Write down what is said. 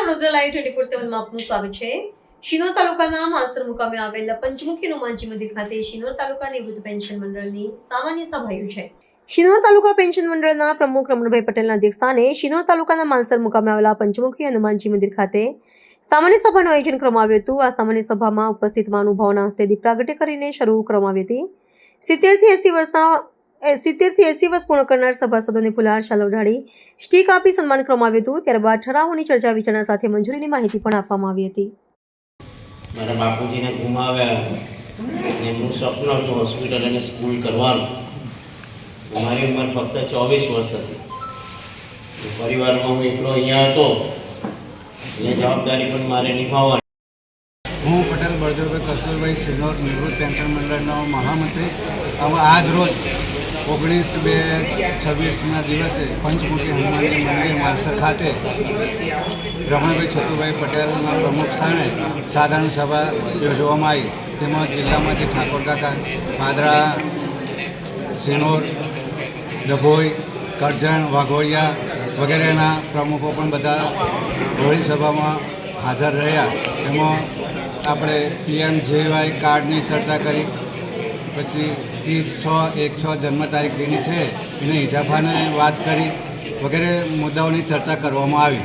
Vadodara live 24/7 માં આપનું સ્વાગત છે। શિનોર તાલુકાના માલસર મુકામે આવેલ પંચમુખી હનુમાનજી મંદિર ખાતે શિનોર તાલુકા નિવૃત્ત પેન્શન મંડળની સામાન્ય સભા યોજાઈ। શિનોર તાલુકા પેન્શન મંડળના પ્રમુખ રમણભાઈ પટેલના અધ્યક્ષસ્થાને શિનોર તાલુકાના માલસર મુકામે આવેલા પંચમુખી હનુમાનજી મંદિર ખાતે સામાન્ય સભાનું આયોજન કરવામાં આવ્યું હતું। આ સામાન્ય સભામાં ઉપસ્થિત મહાનુભાવોના હસ્તે દીપ પ્રાગટ્ય કરીને શરૂ કરવામાં આવી હતી। 70 થી 80 વર્ષ પૂર્ણ કરનાર સભાસદોને ફુલહાર શાલ ઓઢાડી સ્ટીક આપી સન્માન કરવામાં આવ્યું હતું। ત્યારબાદ ઠરાવોની ચર્ચા વિચારણા સાથે મંજૂરીની માહિતી પણ આપવામાં આવી હતી। મારા બાપુજીને ગુમાવ્યા, એમનું સ્વપ્ન હતું હોસ્પિટલ અને સ્કૂલ કરવાનું। મારી ઉંમર ફક્ત 24 વર્ષ હતી। પરિવારમાં હું એકલો અહીંયા હતો, એ જવાબદારી પણ મારે નિભાવવાની। હું પટેલ બળદેવભાઈ કસ્તુરભાઈ શિનોર નિવૃત્ત પેન્શન મંડળનો મહામંત્રી। આજ રોજ 19/2/26ના દિવસે પંચમુખી હનુમાનજી મંદિર માલસર ખાતે રમણભાઈ છતુભાઈ પટેલના પ્રમુખ સ્થાને સાધારણ સભા યોજવામાં આવી। તેમાં જિલ્લામાંથી ઠાકોર કાકા, પાદરા, શિનોર, ડભોઈ, કરજણ, વાઘોડિયા વગેરેના પ્રમુખો પણ બધા હોળી સભામાં હાજર રહ્યા। એમાં આપણે PMJY કાર્ડની ચર્ચા કરી, પછી 30/6/16 જન્મ તારીખ જેની છે એને ઇજાફાને વાત કરી વગેરે મુદ્દાઓની ચર્ચા કરવામાં આવી।